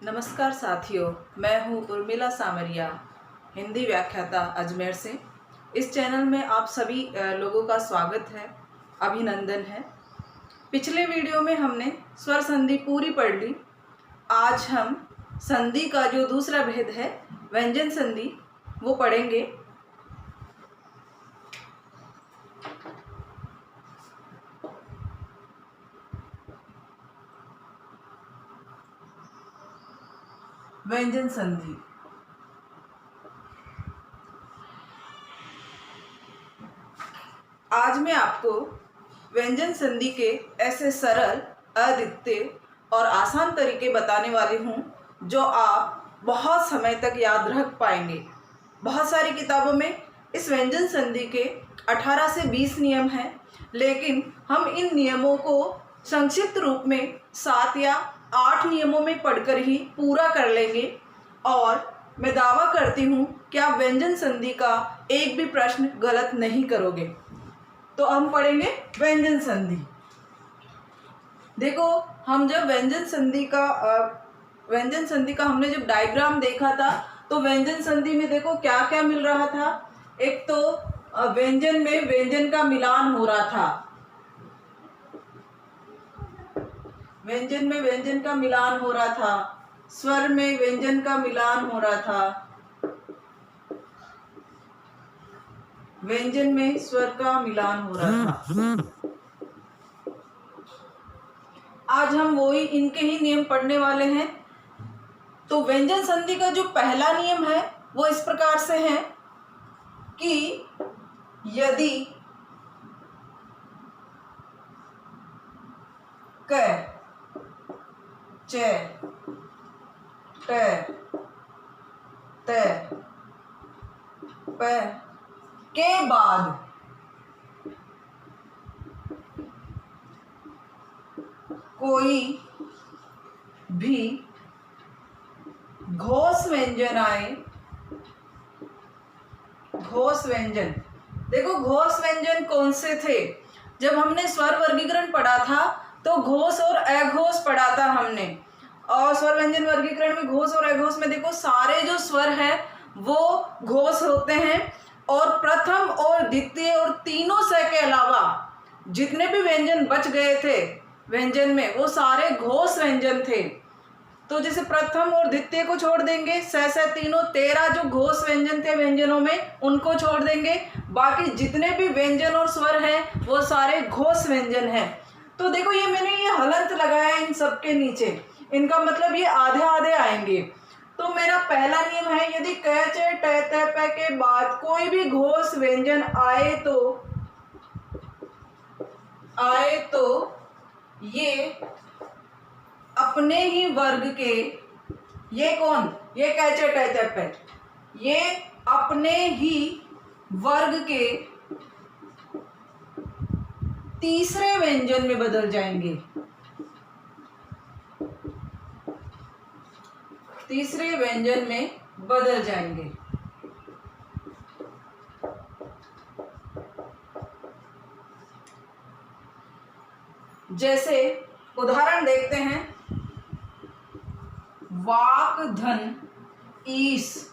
नमस्कार साथियों, मैं हूँ उर्मिला सामरिया, हिंदी व्याख्याता अजमेर से। इस चैनल में आप सभी लोगों का स्वागत है, अभिनंदन है। पिछले वीडियो में हमने स्वर संधि पूरी पढ़ ली। आज हम संधि का जो दूसरा भेद है, व्यंजन संधि, वो पढ़ेंगे। व्यंजन संधि आज मैं आपको व्यंजन संधि के ऐसे सरल, अद्वितीय और आसान तरीके बताने वाली हूँ जो आप बहुत समय तक याद रख पाएंगे। बहुत सारी किताबों में इस व्यंजन संधि के 18 से 20 नियम हैं, लेकिन हम इन नियमों को संक्षिप्त रूप में 7 या 8 नियमों में पढ़कर ही पूरा कर लेंगे। और मैं दावा करती हूँ कि आप व्यंजन संधि का एक भी प्रश्न गलत नहीं करोगे। तो हम पढ़ेंगे व्यंजन संधि। देखो, हम जब व्यंजन संधि का हमने जब डायग्राम देखा था, तो व्यंजन संधि में देखो क्या क्या मिल रहा था। एक तो व्यंजन में व्यंजन का मिलान हो रहा था, व्यंजन में व्यंजन का मिलान हो रहा था, स्वर में व्यंजन का मिलान हो रहा था, व्यंजन में स्वर का मिलान हो रहा था। आज हम वही इनके ही नियम पढ़ने वाले हैं। तो व्यंजन संधि का जो पहला नियम है वो इस प्रकार से है कि यदि क, च, ट, त, प के बाद कोई भी घोष व्यंजन आए, घोष व्यंजन। देखो, घोष व्यंजन कौन से थे? जब हमने स्वर वर्गीकरण पढ़ा था तो घोष और अघोष पढ़ा था हमने। और स्वर व्यंजन वर्गीकरण में घोष और अघोष में देखो सारे जो स्वर है वो घोष होते हैं, और प्रथम और द्वितीय और तीनों स के अलावा जितने भी व्यंजन बच गए थे व्यंजन में, वो सारे घोष व्यंजन थे। तो जैसे प्रथम और द्वितीय को छोड़ देंगे, स तीनों 13 जो घोष व्यंजन थे व्यंजनों में, उनको छोड़ देंगे। बाकी जितने भी व्यंजन और स्वर हैं वो सारे घोष व्यंजन हैं। तो देखो, ये मैंने ये हलंत लगाया इन सबके नीचे, इनका मतलब ये आधे आधे आएंगे। तो मेरा पहला नियम है, यदि क, च, ट, त, प के बाद कोई भी घोष व्यंजन आए तो ये अपने ही वर्ग के, ये कौन? ये क, च, ट, त, प, ये अपने ही वर्ग के तीसरे व्यंजन में बदल जाएंगे, तीसरे व्यंजन में बदल जाएंगे। जैसे उदाहरण देखते हैं, वाक, धन, ईश।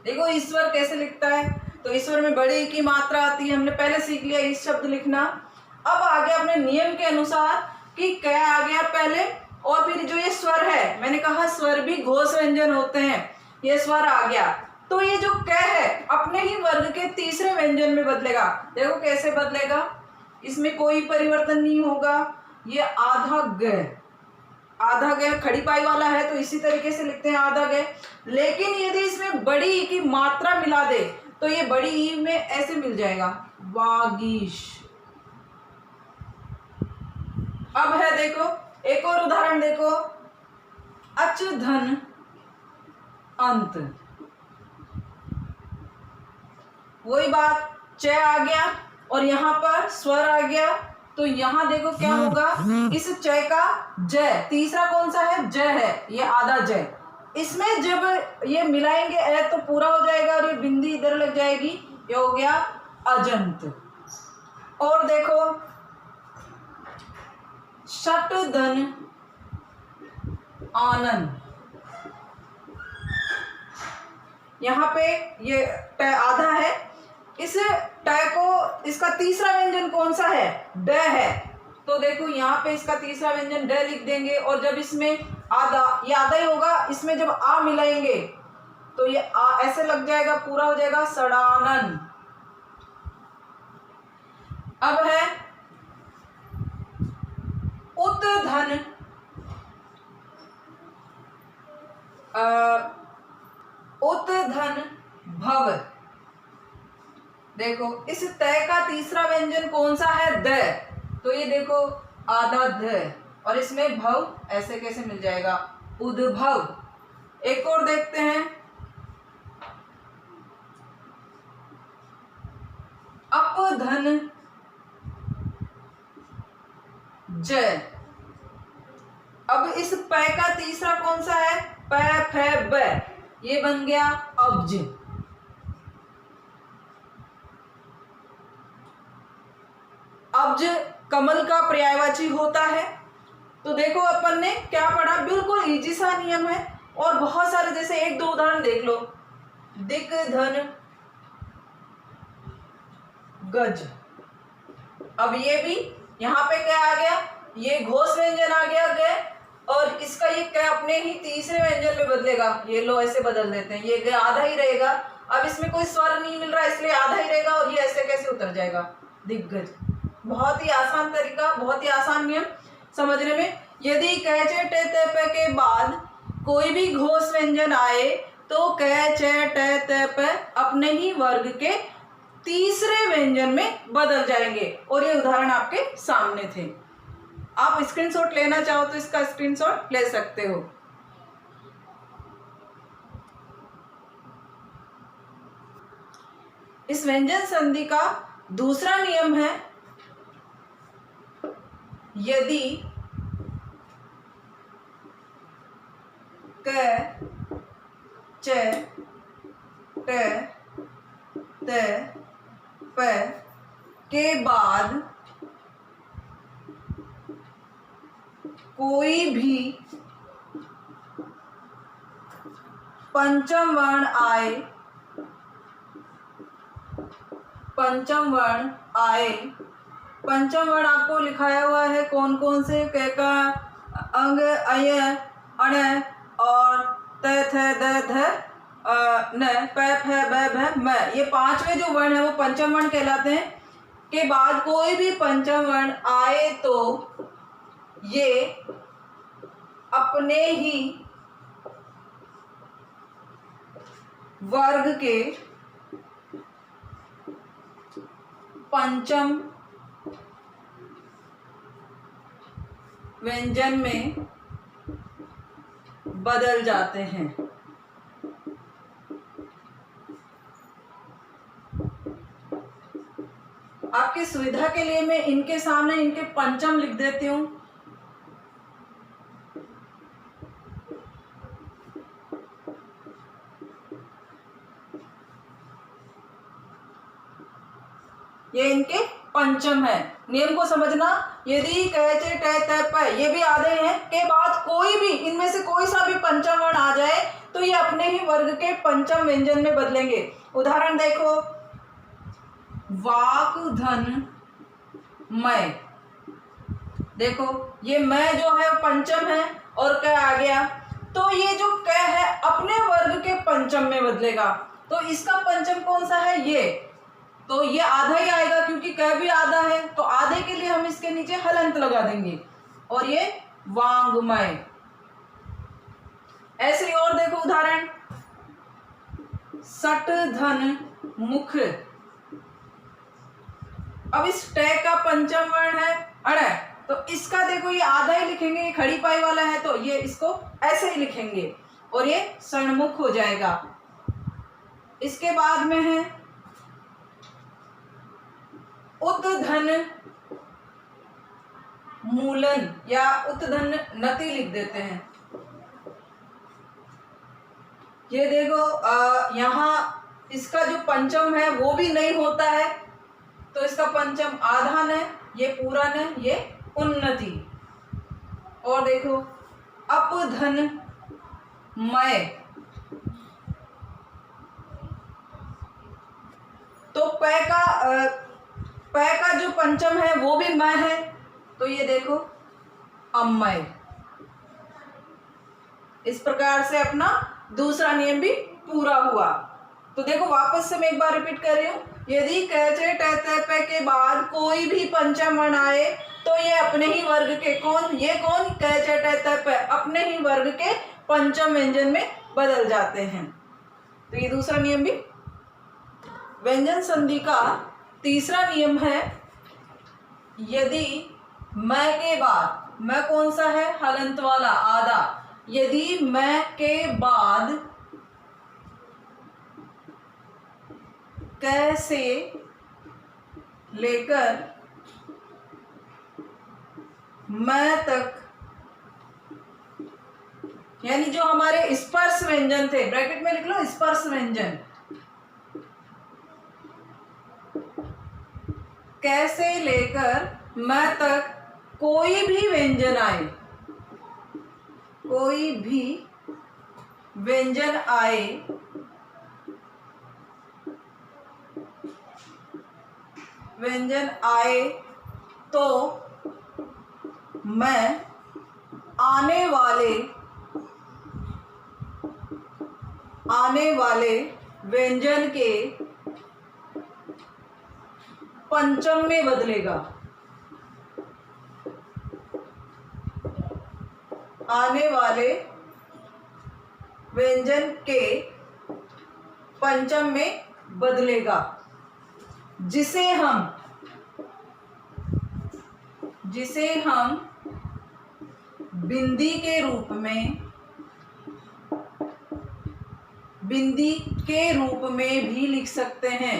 देखो ईश्वर कैसे लिखता है, तो ईश्वर में बड़े की मात्रा आती है, हमने पहले सीख लिया इस शब्द लिखना। अब आ गया अपने नियम के अनुसार कि क आ गया पहले, और फिर जो ये स्वर है, मैंने कहा स्वर भी घोष व्यंजन होते हैं, ये स्वर आ गया। तो ये जो क है अपने ही वर्ग के तीसरे व्यंजन में बदलेगा। देखो कैसे बदलेगा, इसमें कोई परिवर्तन नहीं होगा। ये आधा ग, आधा ग खड़ी पाई वाला है, तो इसी तरीके से लिखते हैं आधा ग। लेकिन यदि इसमें बड़ी ई की मात्रा मिला दे तो ये बड़ी ई में ऐसे मिल जाएगा, वागीश। अब है, देखो एक और उदाहरण देखो, अच, धन, अंत। वही बात, च आ गया और यहाँ पर स्वर आ गया, तो यहाँ देखो क्या होगा, इस च का ज, तीसरा कौन सा है? ज है, ये आधा ज। इसमें जब ये मिलाएंगे ए तो पूरा हो जाएगा, और ये बिंदी इधर लग जाएगी, ये हो गया अजंत। और देखो, शट, धन, आनंद। यहाँ पे ये ट आधा है, इस ट को इसका तीसरा व्यंजन कौन सा है? ड है। तो देखो यहाँ पे इसका तीसरा व्यंजन ड लिख देंगे, और जब इसमें आधा, ये आधा ही होगा, इसमें जब आ मिलाएंगे तो ये आ ऐसे लग जाएगा, पूरा हो जाएगा सड़ानन। अब है उत्धन, उत्धन भव। देखो इस तय का तीसरा व्यंजन कौन सा है? द। तो ये देखो आधा ध, और इसमें भव ऐसे कैसे मिल जाएगा? उद्भव। एक और देखते हैं, अपधन ज। अब इस प का तीसरा कौन सा है? प फ ब, ये बन गया अब्ज। अब्ज कमल का पर्यायवाची होता है। तो देखो अपन ने क्या पढ़ा, बिल्कुल इजी सा नियम है, और बहुत सारे, जैसे एक दो उदाहरण देख लो। दिक धन गज। अब ये भी यहाँ पे क्या आ गया? ये घोष व्यंजन आ गया ग, और इसका ये क्या अपने ही तीसरे व्यंजन में बदलेगा। ये लो ऐसे बदल देते हैं, ये ग आधा ही रहेगा। अब इसमें कोई स्वर नहीं मिल रहा, इसलिए आधा ही रहेगा, और ये ऐसे कैसे उतर जाएगा? दिग्गज। बहुत ही आसान तरीका, बहुत ही आसान नियम समझने में। यदि क च ट त प के बाद कोई भी घोष व्यंजन आए तो क च ट त प अपने ही वर्ग के तीसरे व्यंजन में बदल जाएंगे, और ये उदाहरण आपके सामने थे। आप स्क्रीनशॉट लेना चाहो तो इसका स्क्रीनशॉट ले सकते हो। इस व्यंजन संधि का दूसरा नियम है, यदि क च ट त प के बाद कोई भी पंचम वर्ण आए, पंचम वर्ण आए। पंचम वर्ण आपको लिखाया हुआ है कौन कौन से? क का अंग, अय, अण, और त थ द ध न, प फ ब भ म। ये पांचवें जो वर्ण है वो पंचम वर्ण कहलाते हैं। के बाद कोई भी पंचम वर्ण आए तो ये अपने ही वर्ग के पंचम व्यंजन में बदल जाते हैं। आपकी सुविधा के लिए मैं इनके सामने इनके पंचम लिख देती हूं। ये इनके पंचम है। नियम को समझना, यदि क च ट त प ये भी आधे हैं, के बाद कोई भी इनमें से कोई सा भी पंचम वर्ण आ जाए तो ये अपने ही वर्ग के पंचम व्यंजन में बदलेंगे। उदाहरण देखो, वाक धन मय। देखो ये मैं जो है पंचम है और क आ गया, तो ये जो क है अपने वर्ग के पंचम में बदलेगा। तो इसका पंचम कौन सा है? ये, तो ये आधा ही आएगा क्योंकि क भी आधा है, तो आधे के लिए हम इसके नीचे हलंत लगा देंगे और ये वांग्मय। ऐसे ही और देखो उदाहरण, सट धन मुख। अब इस ट का पंचम वर्ण है अण, तो इसका देखो ये आधा ही लिखेंगे, ये खड़ी पाई वाला है तो ये इसको ऐसे ही लिखेंगे और ये सणमुख हो जाएगा। इसके बाद में है उद्धन मूलन या उद्धन नति लिख देते हैं। ये देखो यहाँ इसका जो पंचम है वो भी नहीं होता है, तो इसका पंचम आधा न, ये पूरा न, ये उन्नति। और देखो अपधन मय, तो पै का जो पंचम है वो भी मैं है, तो ये देखो अम्मय। इस प्रकार से अपना दूसरा नियम भी पूरा हुआ। तो देखो वापस से मैं एक बार रिपीट कर रही हूँ, यदि क च ट त प के बाद कोई भी पंचम वर्ण आए तो ये अपने ही वर्ग के ये कौन क च ट त प अपने ही वर्ग के पंचम व्यंजन में बदल जाते हैं। तो ये दूसरा नियम भी। व्यंजन संधि का तीसरा नियम है, यदि मैं के बाद, मैं कौन सा है, हलंत वाला आधा, यदि मैं के बाद क से लेकर मैं तक, यानी जो हमारे स्पर्श व्यंजन थे, ब्रैकेट में लिख लो स्पर्श व्यंजन, क से लेकर मैं तक कोई भी व्यंजन आए, कोई भी व्यंजन आए तो मैं आने वाले व्यंजन के पंचम में बदलेगा। आने वाले व्यंजन के पंचम में बदलेगा, जिसे हम बिंदी के रूप में भी लिख सकते हैं।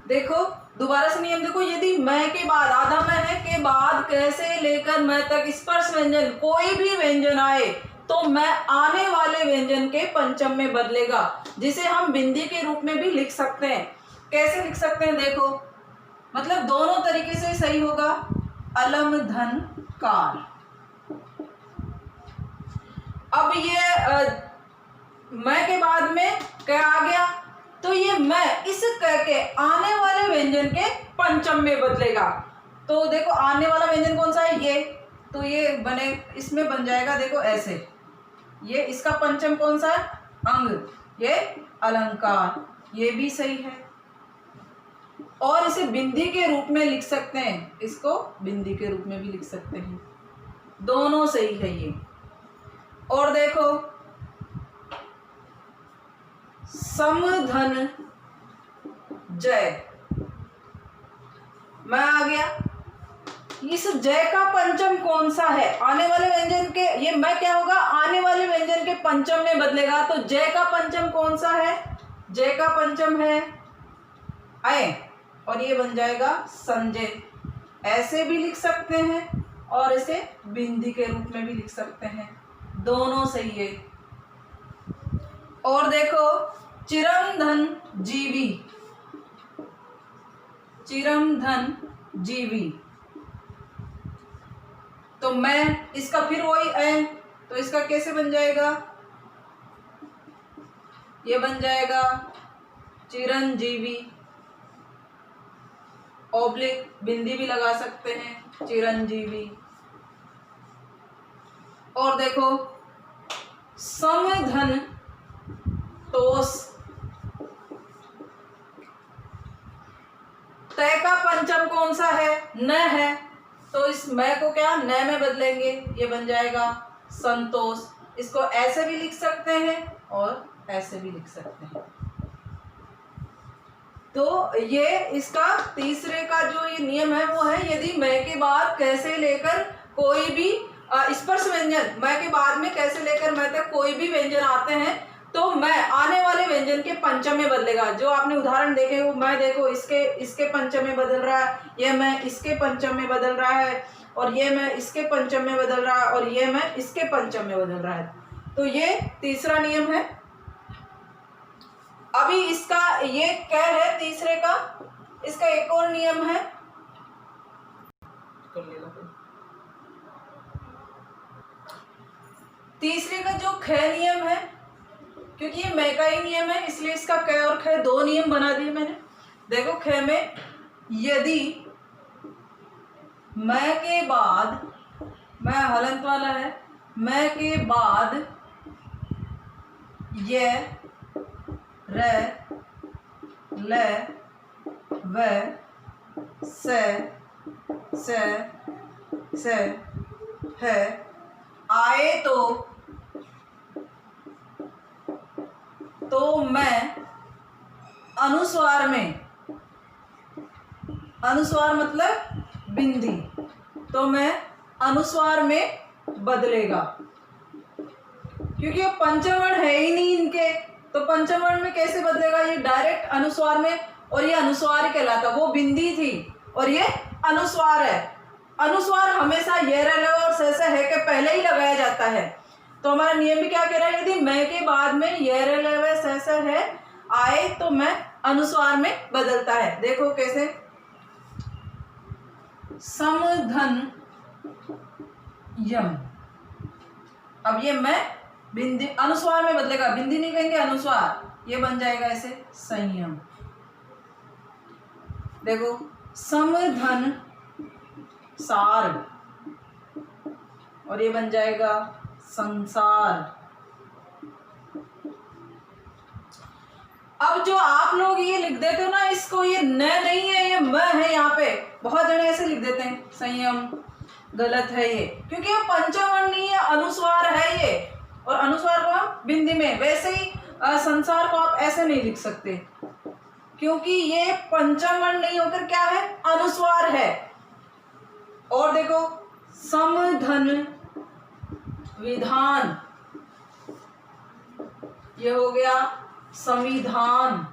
देखो दोबारा से नियम देखो, यदि मैं के बाद, आधा मैं है के बाद कैसे लेकर मैं तक स्पर्श व्यंजन कोई भी व्यंजन आए तो मैं आने वाले व्यंजन के पंचम में बदलेगा, जिसे हम बिंदी के रूप में भी लिख सकते हैं। कैसे लिख सकते हैं देखो, मतलब दोनों तरीके से सही होगा। अलम धन कार। अब ये मैं के बाद में क्या आ गया, तो ये मैं इस क के आने वाले व्यंजन के पंचम में बदलेगा। तो देखो आने वाला व्यंजन कौन सा है, ये, तो ये बने, इसमें बन जाएगा देखो ऐसे, ये इसका पंचम कौन सा है, अंग, ये अलंकार, ये भी सही है। और इसे बिंदी के रूप में लिख सकते हैं, इसको बिंदी के रूप में भी लिख सकते हैं, दोनों सही है ये। और देखो समधन जय, मैं आ गया, इस जय का पंचम कौन सा है, आने वाले व्यंजन के, ये मैं क्या होगा, आने वाले व्यंजन के पंचम में बदलेगा, तो जय का पंचम कौन सा है, जय का पंचम है आए, और ये बन जाएगा संजय। ऐसे भी लिख सकते हैं और इसे बिंदी के रूप में भी लिख सकते हैं, दोनों सही है। और देखो चिरंधन जीवी, चिरंधन जीवी, तो मैं, इसका फिर वही है, तो इसका कैसे बन जाएगा, ये बन जाएगा चिरंजीवी, ऑब्लिक बिंदी भी लगा सकते हैं, चिरंजीवी। और देखो समधन तोष, तय का पंचम कौन सा है, न है, तो इस मैं को क्या न में बदलेंगे, ये बन जाएगा संतोष। इसको ऐसे भी लिख सकते हैं और ऐसे भी लिख सकते हैं। तो ये इसका तीसरे का जो ये नियम है वो है, यदि मैं के बाद कैसे लेकर कोई भी स्पर्श व्यंजन, मैं के बाद में कैसे लेकर मैं तक कोई भी व्यंजन आते हैं तो मैं आने वाले व्यंजन के पंचम में बदलेगा। जो आपने उदाहरण देखे वो मैं देखो इसके पंचम में बदल रहा है, ये मैं इसके पंचम में बदल रहा है, और ये मैं इसके पंचम में बदल रहा है, और ये मैं इसके पंचम में बदल रहा है। तो ये तीसरा नियम है। अभी इसका ये क्या है तीसरे का, इसका एक और नियम है, तीसरे का जो ख नियम है, क्योंकि ये मैं का ही नियम है इसलिए इसका क और ख दो नियम बना दिए मैंने। देखो ख में यदि मैं के बाद, मैं हलंत वाला है, मैं के बाद ये र ल व स है आए तो मैं अनुस्वार में, अनुस्वार मतलब बिंदी, तो मैं अनुस्वार में बदलेगा। क्योंकि ये पंचम वर्ण है ही नहीं इनके, तो पंचम वर्ण में कैसे बदलेगा? ये डायरेक्ट अनुस्वार में, और ये अनुस्वार ही कहलाता, वो बिंदी थी और ये अनुस्वार है। अनुस्वार हमेशा ये र और स है के पहले ही लगाया जाता है। तो हमारा नियम भी क्या कह रहा है? यदि मैं के बाद में ये र स है आए तो मैं अनुस्वार में बदलता है। देखो कैसे, समधन यम। अब ये मैं बिंदी अनुस्वार में बदलेगा, बिंदी नहीं कहेंगे अनुस्वार, ये बन जाएगा ऐसे संयम। देखो समधन सार और ये बन जाएगा संसार। अब जो आप लोग ये लिख देते हो ना, इसको ये न नहीं है, ये म है। यहाँ पे बहुत जने ऐसे लिख देते हैं, संयम गलत है ये, क्योंकि ये पंचम वर्ण नहीं है, अनुस्वार है ये, और अनुस्वार को हम बिंदी में, वैसे ही संसार को आप ऐसे नहीं लिख सकते, क्योंकि ये पंचम वर्ण नहीं होकर क्या है? अनुस्वार है। और देखो समधन विधान, ये हो गया संविधान।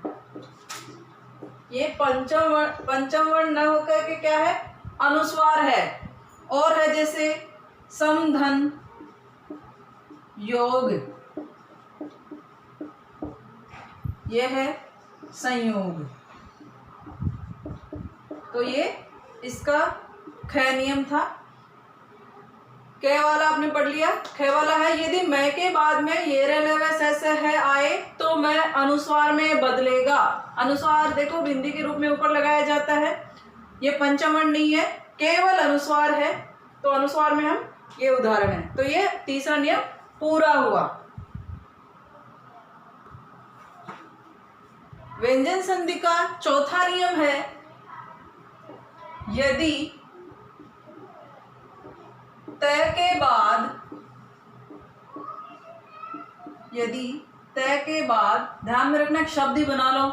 ये पंचम वर्ण न होकर के क्या है? अनुस्वार है। और है जैसे समधन योग, ये है संयोग। तो ये इसका ख नियम था। क वाला आपने पढ़ लिया। ख वाला है यदि मैं के बाद में ये रे है आए तो मैं अनुस्वार में बदलेगा। अनुस्वार देखो बिंदी के रूप में ऊपर लगाया जाता है। ये पंचम वर्ण नहीं है, केवल अनुस्वार है, तो अनुस्वार में हम ये उदाहरण है। तो ये तीसरा नियम पूरा हुआ। व्यंजन संधि का चौथा नियम है यदि तय के बाद ध्यान में रखना, शब्द ही बना लो,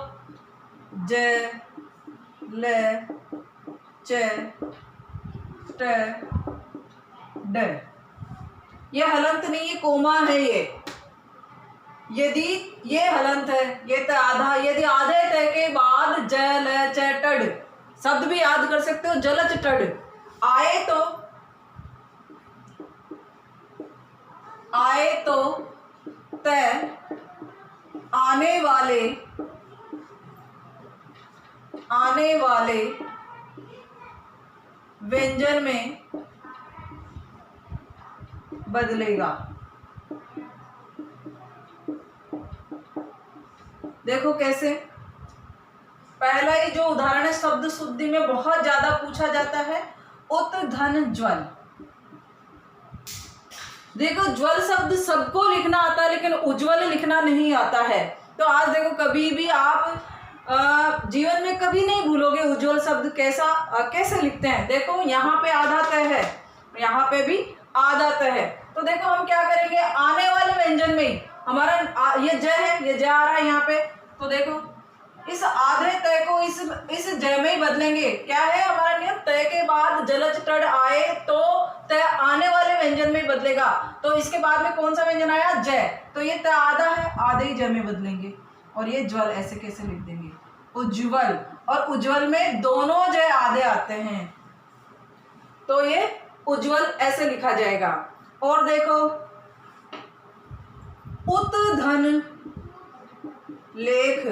ज ल च ट ड, ये हलंत नहीं, ये कोमा है। ये यदि ये हलंत है, ये त आधा, यदि आधे त के बाद ज ल च टड, शब्द भी याद कर सकते हो, जलच टड आए तो तय आने वाले व्यंजन में बदलेगा। देखो कैसे, पहला ही जो उदाहरण है शब्द शुद्धि में बहुत ज्यादा पूछा जाता है, उत धन ज्वल। देखो ज्वल शब्द सबको लिखना आता है लेकिन उज्ज्वल लिखना नहीं आता है। तो आज देखो कभी भी आप जीवन में कभी नहीं भूलोगे उज्ज्वल शब्द कैसे लिखते हैं। देखो यहाँ पे आधा तय है, यहाँ पे भी आधा तय है। तो देखो हम क्या करेंगे, आने वाले व्यंजन में ही हमारा ये ज है, ये ज आ रहा है यहाँ पे, तो देखो इस आधे तय को इस जय में ही बदलेंगे। क्या है हमारा नियम, तय के बाद जलच टड आए तो तय आने वाले व्यंजन में ही बदलेगा। तो इसके बाद में कौन सा व्यंजन आया, जय, तो ये तय आधा है, आधे ही जय में बदलेंगे। और ये ज्वल ऐसे कैसे लिख देंगे, उज्ज्वल, और उज्ज्वल में दोनों जय आधे आते हैं, तो ये उज्ज्वल ऐसे लिखा जाएगा। और देखो उत धन लेख,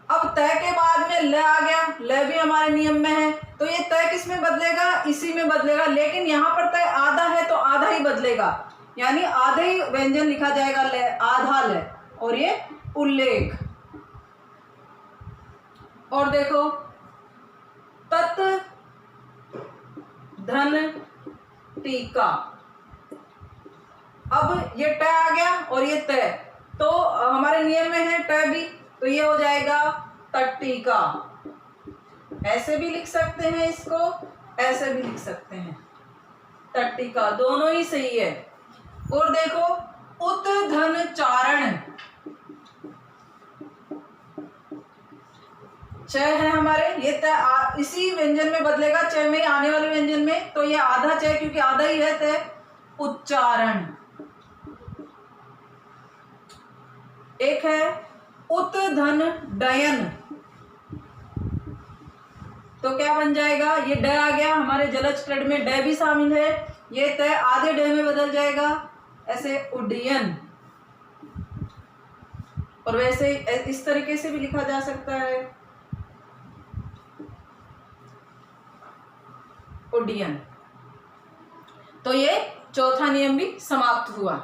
अब तय के बाद में ल आ गया, ल भी हमारे नियम में है, तो तो ये तय किस में बदलेगा, इसी में बदलेगा, लेकिन यहाँ पर तय आधा है तो आधा ही बदलेगा, यानी आधे ही व्यंजन लिखा जाएगा ले, आधा ले, और ये उल्लेख। और देखो तत् धन टीका, अब ये ट आ गया और ये तय, तो हमारे नियम में है ट भी, तो ये हो जाएगा तट्टिका। ऐसे भी लिख सकते हैं इसको, ऐसे भी लिख सकते हैं, तट्टिका, दोनों ही सही है। और देखो उत धन चारण, च है हमारे, ये तय इसी व्यंजन में बदलेगा, च में आने वाले व्यंजन में, तो ये आधा च क्योंकि आधा ही है तय, उच्चारण। एक है उत धन डयन, तो क्या बन जाएगा, ये ड आ गया, हमारे जलज क्रिड में ड भी शामिल है, ये तय आधे ड में बदल जाएगा, ऐसे उड्डयन। और वैसे इस तरीके से भी लिखा जा सकता है, उड्डयन। तो ये चौथा नियम भी समाप्त हुआ।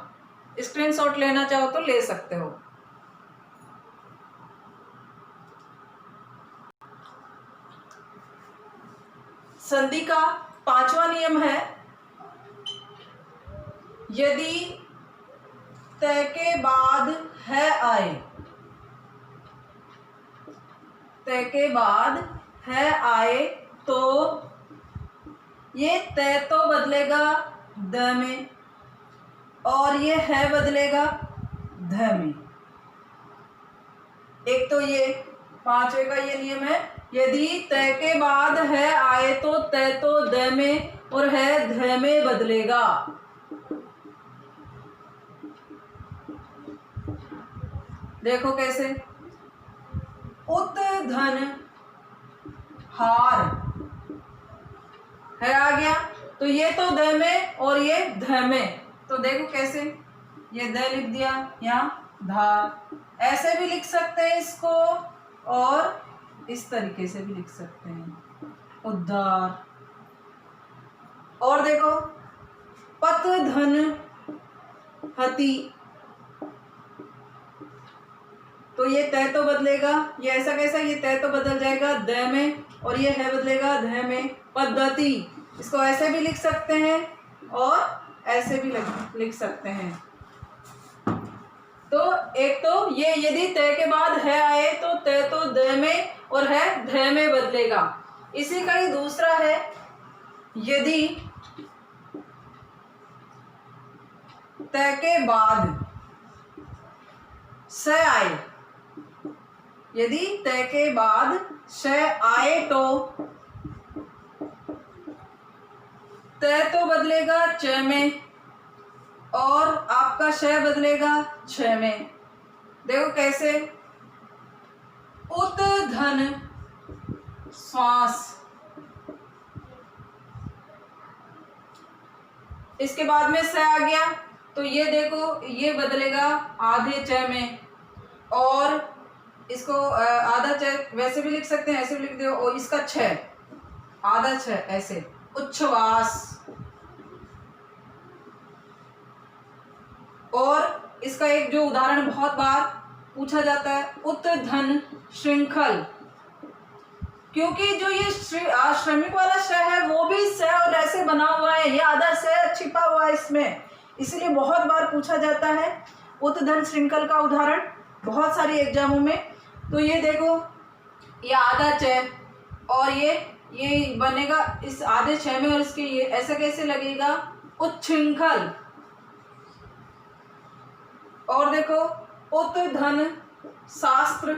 स्क्रीनशॉट लेना चाहो तो ले सकते हो। संधि का पांचवा नियम है, यदि तय के बाद है आए, तय के बाद है आए तो ये तय तो बदलेगा द में और ये है बदलेगा ध में। एक तो ये पांचवे का ये नियम है, यदि तय के बाद है आए तो तय तो द में और है ध में बदलेगा। देखो कैसे, उत धन हार है आ गया, तो ये तो द में और ये ध में, तो देखो कैसे, ये द लिख दिया, यहाँ धार, ऐसे भी लिख सकते हैं इसको और इस तरीके से भी लिख सकते हैं, उद्धार। और देखो पत धन हति, तो ये तय तो बदलेगा, ये ऐसा कैसा, ये तय तो बदल जाएगा द में और ये है बदलेगा ध में, पद्धति, इसको ऐसे भी लिख सकते हैं और ऐसे भी लिख सकते हैं। तो एक तो ये यदि तय के बाद है आए तो तय तो द में और है ध में बदलेगा। इसी का ही दूसरा है, यदि तय के बाद स आए, यदि तय के बाद श आए तो तय तो बदलेगा च में और आपका श बदलेगा छ में। देखो कैसे, उत धन श्वास, इसके बाद में स आ गया, तो ये देखो ये बदलेगा आधे च में और इसको आधा च वैसे भी लिख सकते हैं, ऐसे भी लिख दो, और इसका छ आधा छ, ऐसे उच्छ्वास। और इसका एक जो उदाहरण बहुत बार पूछा जाता है, उत धन श्रृंखल, क्योंकि जो ये श्रमिक वाला श है वो भी स और ऐसे बना हुआ है, ये आधा स छिपा हुआ है इसमें, इसलिए बहुत बार पूछा जाता है उत धन श्रृंखल का उदाहरण बहुत सारी एग्जामों में। तो ये देखो, ये आधा च और ये बनेगा इस आधे छ में और इसके ये ऐसा कैसे लगेगा, उच्छृंखल। और देखो उत धन शास्त्र,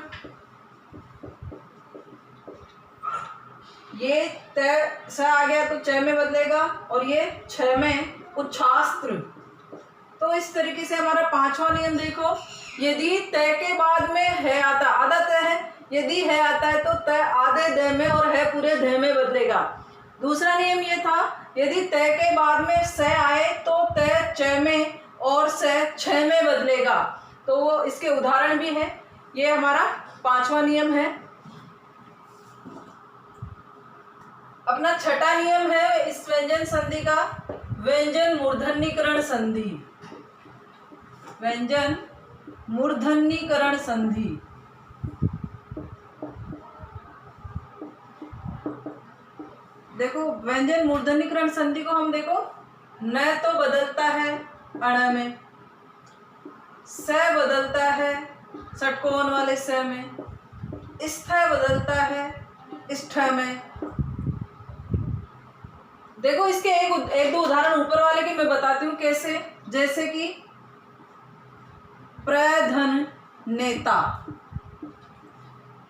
ये तय स आ गया तो च में बदलेगा और ये छ में उच्छास्त्र। तो इस तरीके से हमारा पांचवा नियम देखो, यदि तय के बाद में है आता, आधा तय है, यदि है आता है तो तय आधे द में और है पूरे ध में बदलेगा। दूसरा नियम ये था, यदि तय के बाद में स आए तो तय च में और स छ में बदलेगा। तो वो इसके उदाहरण भी है, ये हमारा पांचवा नियम है। अपना छठा नियम है इस व्यंजन संधि का, व्यंजन मूर्धन्यीकरण संधि। व्यंजन मूर्धन्यीकरण संधि। देखो व्यंजन मूर्धन्यीकरण संधि को हम देखो, न तो बदलता है अण में, स बदलता है षटकोण वाले स में, स्थ बदलता है स्ठ में। देखो इसके एक दो उदाहरण ऊपर वाले के मैं बताती हूँ कैसे। जैसे कि प्रधन नेता,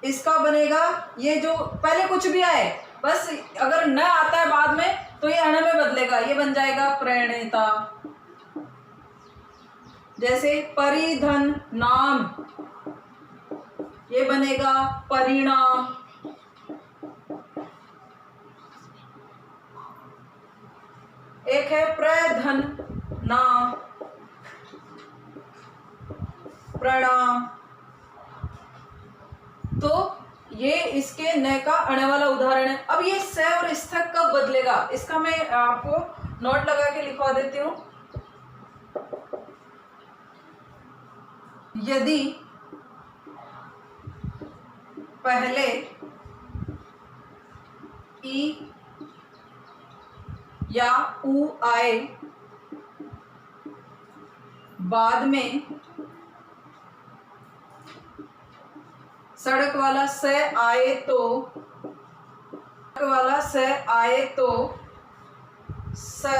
इसका बनेगा, ये जो पहले कुछ भी आए, बस अगर न आता है बाद में तो ये अण में बदलेगा, ये बन जाएगा प्रणेता। जैसे परिधन नाम, ये बनेगा परिणाम। एक है प्रधन नाम, प्रणाम। तो ये इसके न का अण वाला उदाहरण है। अब ये स और स्थ कब बदलेगा, इसका मैं आपको नोट लगा के लिखवा देती हूं। यदि पहले ई या ऊ आए, बाद में सड़क वाला स आए तो, सड़क वाला स आए तो स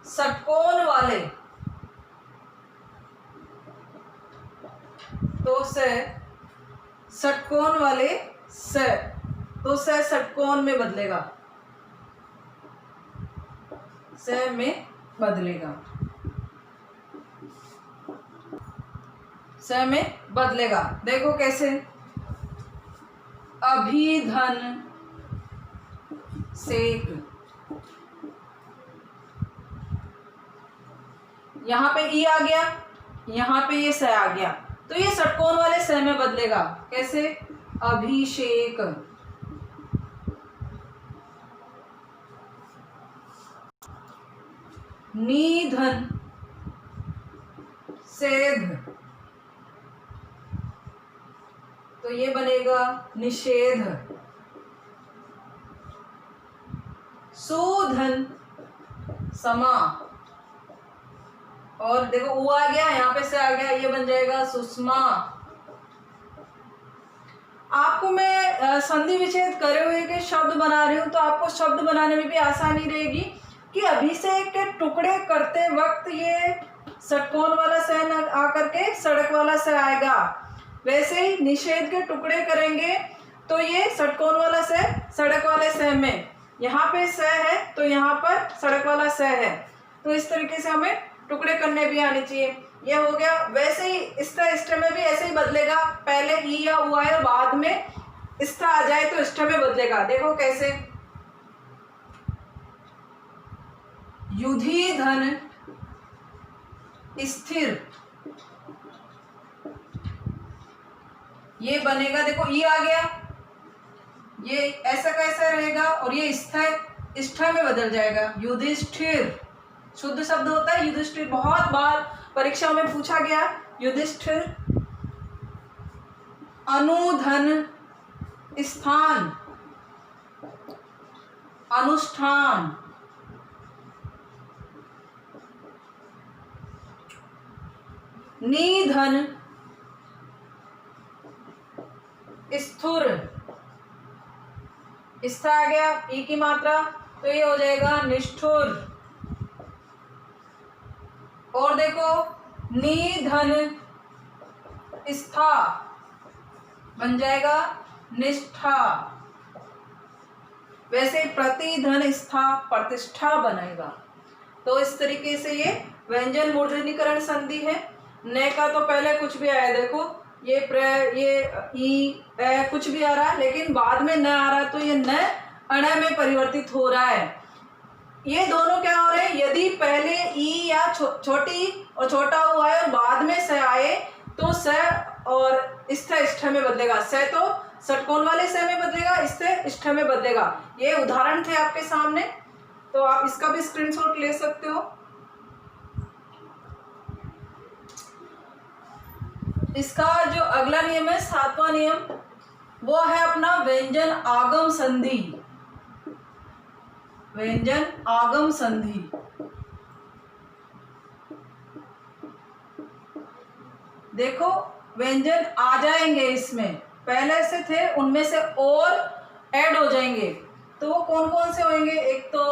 षटकोण वाले, तो स षटकोण वाले स, तो स षटकोण में बदलेगा, स में बदलेगा, स में बदलेगा। देखो कैसे, अभिधन सेक, यहां पे ई आ गया, यहां पे ये स आ गया, तो ये षटकोण वाले स में बदलेगा। कैसे, अभिषेक। निधन सेध, तो ये बनेगा निषेध। सुधन समा, और देखो ऊ आ गया, यहाँ पे से आ गया, ये बन जाएगा सुषमा। आपको मैं संधि विच्छेद करे हुए के शब्द बना रही हूं, तो आपको शब्द बनाने में भी आसानी रहेगी कि अभिषेक के टुकड़े करते वक्त ये षटकोण वाला स आकर के सड़क वाला स आएगा। वैसे ही निषेध के टुकड़े करेंगे तो ये षटकोण वाला स सड़क वाले स में, यहाँ पे स है तो यहाँ पर सड़क वाला स है। तो इस तरीके से हमें टुकड़े करने भी आने चाहिए। ये हो गया। वैसे ही स्थ में भी ऐसे ही बदलेगा, पहले ई या ऊ आए, बाद में स्थ आ जाए तो स्थ में बदलेगा। देखो कैसे, युधि धन स्थिर, ये बनेगा, देखो ई आ गया, ये ऐसा कैसा रहेगा, और ये स्थ में बदल जाएगा, युधिष्ठिर। शुद्ध शब्द होता है युधिष्ठिर, बहुत बार परीक्षाओं में पूछा गया युधिष्ठिर। अनुधन स्थान, अनुष्ठान। निधन स्थूर, स्थ आ गया, ई की मात्रा, तो ये हो जाएगा निष्ठुर। और देखो निधन स्था बन जाएगा निष्ठा। वैसे प्रतिधन स्था प्रतिष्ठा बनेगा। तो इस तरीके से ये व्यंजन मूर्धन्यीकरण संधि है। न का तो पहले कुछ भी आया, देखो ये ई कुछ भी आ रहा है, लेकिन बाद में न आ रहा है, तो ये न अण में परिवर्तित हो रहा है। ये दोनों क्या हो रहे हैं, यदि पहले ई या छोटी और छोटा ऊ आए और बाद में स आए, तो स और स्थ में बदलेगा। स तो षटकोण वाले स में बदलेगा, स्थ में बदलेगा। ये उदाहरण थे आपके सामने, तो आप इसका भी स्क्रीनशॉट ले सकते हो। इसका जो अगला नियम है, 7वां नियम, वो है अपना व्यंजन आगम संधि। व्यंजन आगम संधि। देखो व्यंजन आ जाएंगे इसमें, पहले से थे उनमें से और ऐड हो जाएंगे। तो वो कौन कौन से होंगे? एक तो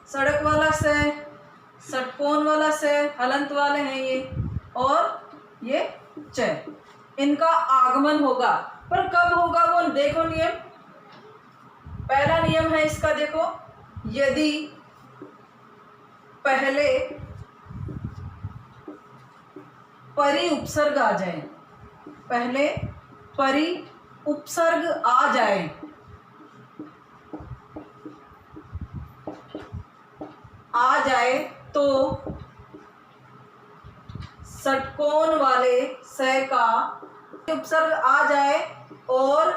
सड़क वाला से, षटकोण वाला से, हलंत वाले हैं ये, और ये च, इनका आगमन होगा। पर कब होगा वो देखो नियम। पहला नियम है इसका, देखो, यदि पहले परि उपसर्ग आ जाए, पहले परि उपसर्ग आ जाए, तो षटकोण वाले स का उपसर्ग आ जाए और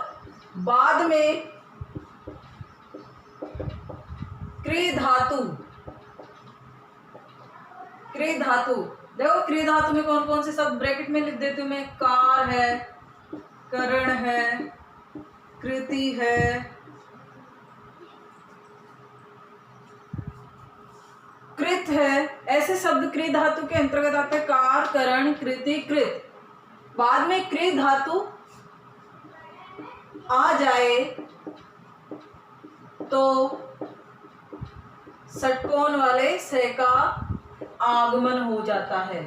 बाद में क्री धातु, देखो क्री धातु में कौन कौन से शब्द ब्रैकेट में लिख देती हूँ मैं। कार है, करण है, कृति है, कृत है, ऐसे शब्द क्री धातु के अंतर्गत आते हैं। कार, करण, कृति, कृत। बाद में क्री धातु आ जाए तो षटकोण वाले स का आगमन हो जाता है।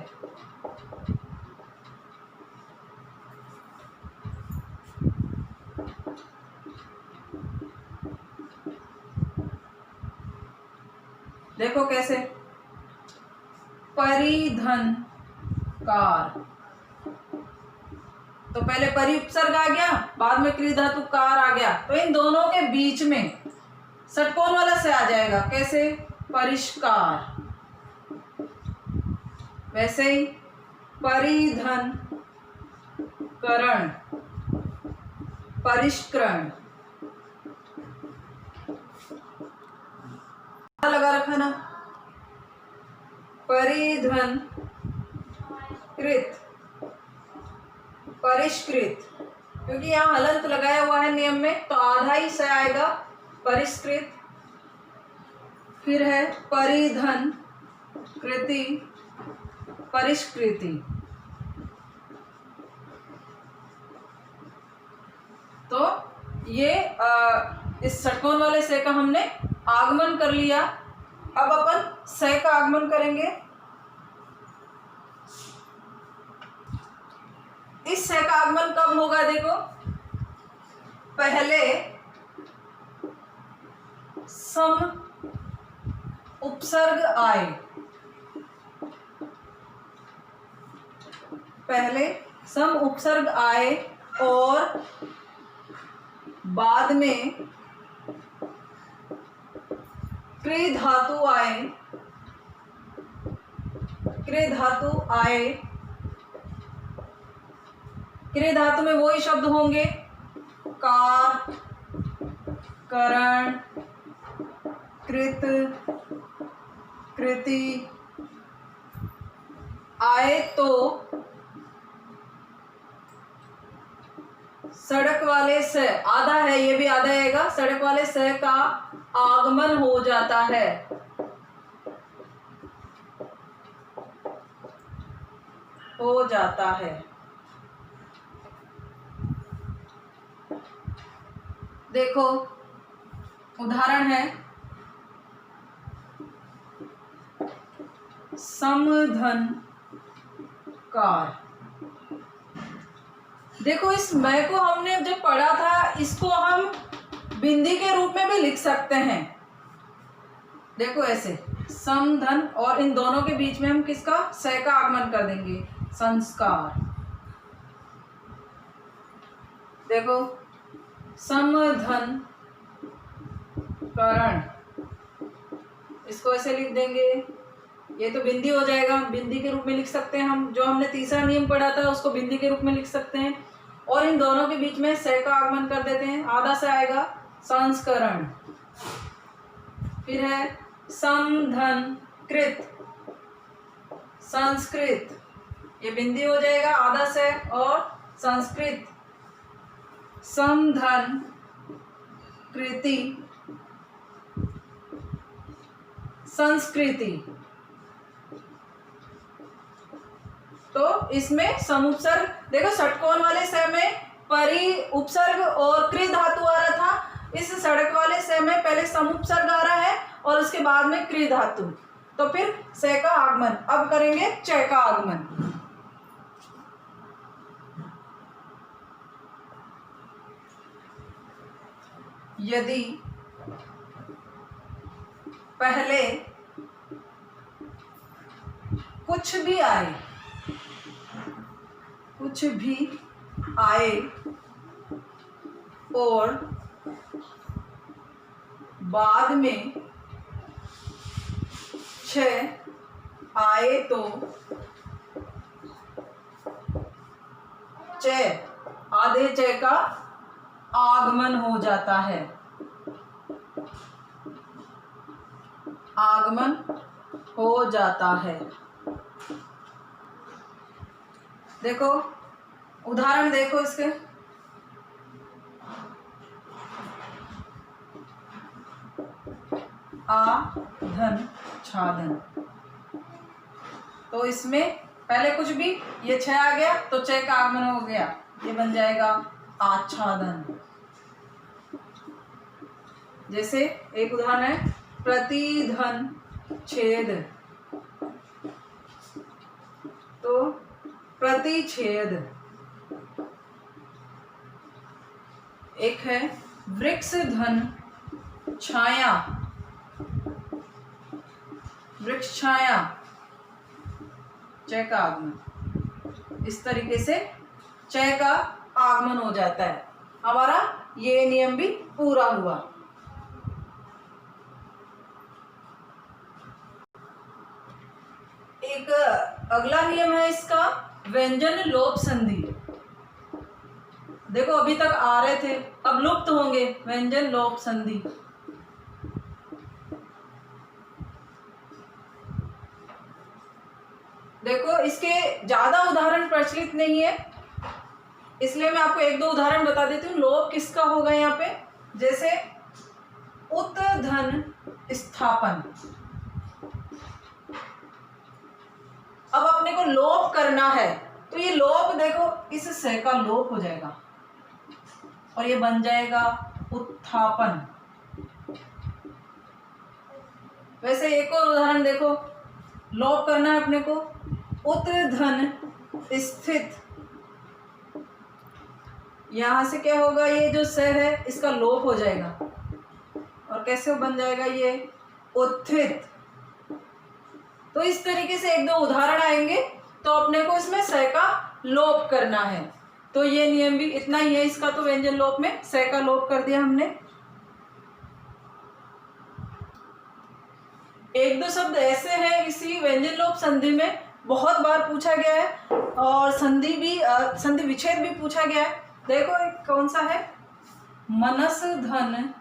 देखो कैसे, परिधन कार, तो पहले परि उपसर्ग आ गया, बाद में क्री धातु कार आ गया, तो इन दोनों के बीच में षटकोण वाला से आ जाएगा। कैसे? परिष्कार। वैसे ही परिधन करण, परिष्करण लगा रखा ना। परिधन कृत, परिष्कृत, क्योंकि यहाँ हलंत लगाया हुआ है नियम में, तो आधा ही से आएगा, परिष्कृत। फिर है परिधन कृति, परिष्कृति। तो ये इस षटकोण वाले से का हमने आगमन कर लिया। अब अपन से का आगमन करेंगे। इस से का आगमन कब होगा? देखो, पहले सम उपसर्ग आए, पहले सम उपसर्ग आए और बाद में क्री धातु आए, क्री धातु आए। क्री धातु में वही शब्द होंगे, कार, करण, कृत, कृति आए तो सड़क वाले से, आधा है ये भी आधा आएगा, सड़क वाले से का आगमन हो जाता है। हो जाता है। देखो उदाहरण है, समधन कार। देखो इस मैं को हमने जब पढ़ा था, इसको हम बिंदी के रूप में भी लिख सकते हैं। देखो ऐसे समधन, और इन दोनों के बीच में हम किसका? स का आगमन कर देंगे, संस्कार। देखो समधन करण, इसको ऐसे लिख देंगे, ये तो बिंदी हो जाएगा, बिंदी के रूप में लिख सकते हैं हम। जो हमने तीसरा नियम पढ़ा था उसको बिंदी के रूप में लिख सकते हैं। और इन दोनों के बीच में से का आगमन कर देते हैं, आधा से आएगा संस्करण। फिर है समधन कृत, संस्कृत, ये बिंदी हो जाएगा आधा से, और संस्कृत, समधन कृति, संस्कृति। तो इसमें समुपसर्ग देखो, षटकोण वाले स में परि उपसर्ग और कृ धातु आ रहा था। इस सड़क वाले स में पहले समुपसर्ग आ रहा है और उसके बाद में कृ धातु। तो फिर स का आगमन। अब करेंगे च का आगमन। यदि पहले कुछ भी आए, कुछ भी आए और बाद में छ आए तो च, आधे च का आगमन हो जाता है, आगमन हो जाता है। देखो उदाहरण देखो इसके। आधन छाधन, तो इसमें पहले कुछ भी, ये छ आ गया तो च का आगमन हो गया, ये बन जाएगा आच्छादन। जैसे एक उदाहरण है प्रतिधन छेद, तो प्रतिछेद। एक है वृक्ष धन छाया, वृक्ष छाया, च का आगमन। इस तरीके से च का आगमन हो जाता है। हमारा ये नियम भी पूरा हुआ। एक अगला नियम है इसका, व्यंजन लोप संधि। देखो अभी तक आ रहे थे, अब लुप्त होंगे, व्यंजन लोप संधि। देखो इसके ज्यादा उदाहरण प्रचलित नहीं है, इसलिए मैं आपको एक दो उदाहरण बता देती हूँ। लोप किसका होगा यहाँ पे, जैसे उत्धन स्थापन। अब अपने को लोप करना है, तो ये लोप देखो इस स का लोप हो जाएगा और ये बन जाएगा उत्थापन। वैसे एक और उदाहरण देखो, लोप करना है अपने को, उत्धन स्थित। यहां से क्या होगा, ये जो स है इसका लोप हो जाएगा और कैसे बन जाएगा ये उत्थित। तो इस तरीके से एक दो उदाहरण आएंगे, तो अपने को इसमें स का लोप करना है। तो ये नियम भी इतना ही है इसका। तो व्यंजन लोप में स का लोप कर दिया हमने। एक दो शब्द ऐसे हैं इसी व्यंजन लोप संधि में बहुत बार पूछा गया है, और संधि विच्छेद भी पूछा गया है। देखो एक कौन सा है, मनस धन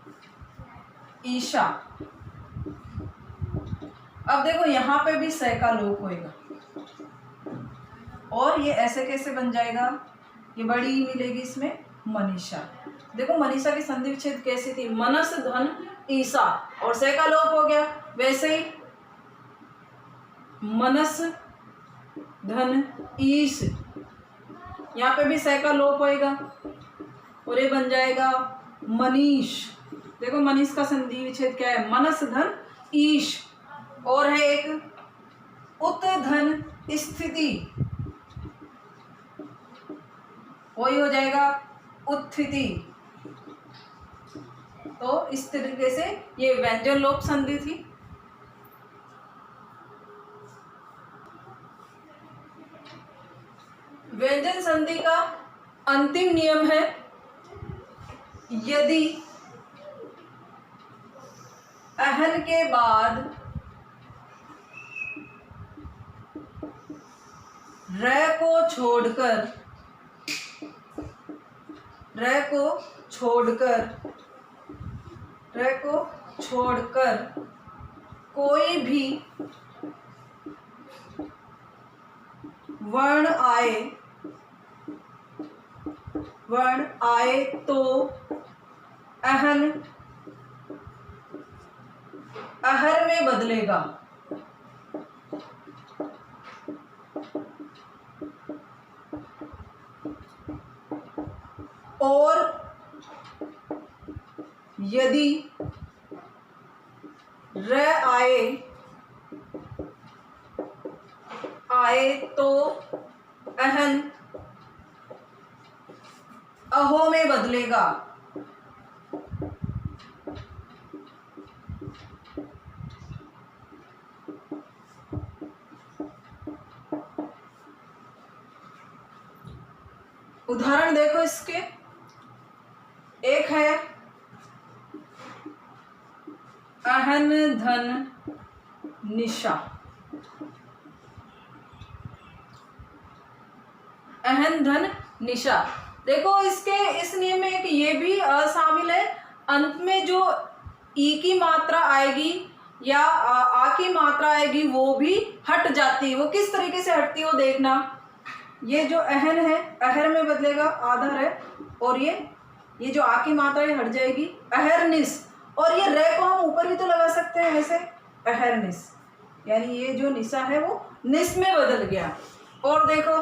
ईशा। अब देखो यहाँ पे भी स का लोप होएगा और ये ऐसे कैसे बन जाएगा, ये बड़ी ई मिलेगी इसमें मनीषा। देखो मनीषा की संधि विच्छेद कैसी थी, मनस धन ईसा, और स का लोप हो गया। वैसे ही मनस धन ईश, यहाँ पे भी स का लोप होएगा और ये बन जाएगा मनीष। देखो मनीष का संधि विच्छेद क्या है, मनस धन ईश, और है एक उत धन स्थिति, वही हो जाएगा उत्थिति। तो इस तरीके से ये व्यंजन लोप संधि थी। व्यंजन संधि का अंतिम नियम है, यदि अहन के बाद र को छोड़कर कोई भी वर्ण आए तो अहर में बदलेगा। और यदि र आए तो अहन अहो में बदलेगा। उदाहरण देखो इसके, एक है अहन धन निशा। अहन धन निशा, देखो इसके इस नियम में एक ये भी शामिल है, अंत में जो ई की मात्रा आएगी या आ की मात्रा आएगी वो भी हट जाती है। वो किस तरीके से हटती है वो देखना। ये जो अहन है अहर में बदलेगा, आधा है, और ये जो आ की मात्रा ये हट जाएगी, अहरनिस। और ये रे को हम ऊपर भी तो लगा सकते हैं ऐसे, अहरनिस, यानी ये जो निशा है वो निस में बदल गया। और देखो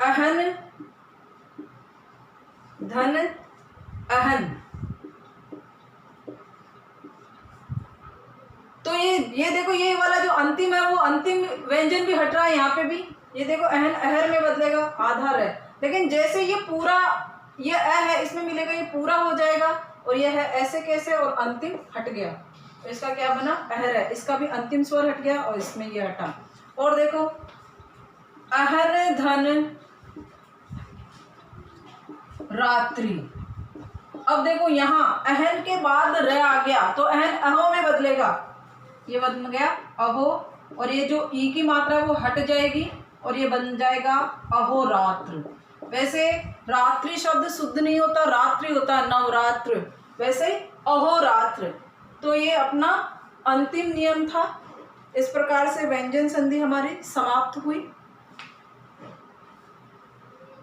अहन धन अहन, तो ये देखो ये वाला जो अंतिम है वो अंतिम व्यंजन भी हट रहा है यहाँ पे भी। ये देखो अहन अहर में बदलेगा, आधार है, लेकिन जैसे ये पूरा ये अ है इसमें मिलेगा, ये पूरा हो जाएगा, और ये है ऐसे कैसे, और अंतिम हट गया, तो इसका क्या बना, अहर है, इसका भी अंतिम स्वर हट गया और इसमें ये हटा। और देखो अहर धन रात्रि, अब देखो यहाँ अहन के बाद र आ गया तो अहन अहो में बदलेगा, ये बन गया अहो, और ये जो ई की मात्रा है वो हट जाएगी और ये बन जाएगा अहोरात्र। वैसे रात्रि शब्द शुद्ध नहीं होता, रात्रि होता है, नवरात्र, वैसे अहोरात्र। तो ये अपना अंतिम नियम था। इस प्रकार से व्यंजन संधि हमारी समाप्त हुई।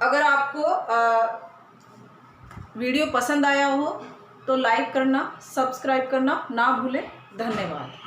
अगर आपको वीडियो पसंद आया हो तो लाइक करना, सब्सक्राइब करना ना भूलें। धन्यवाद।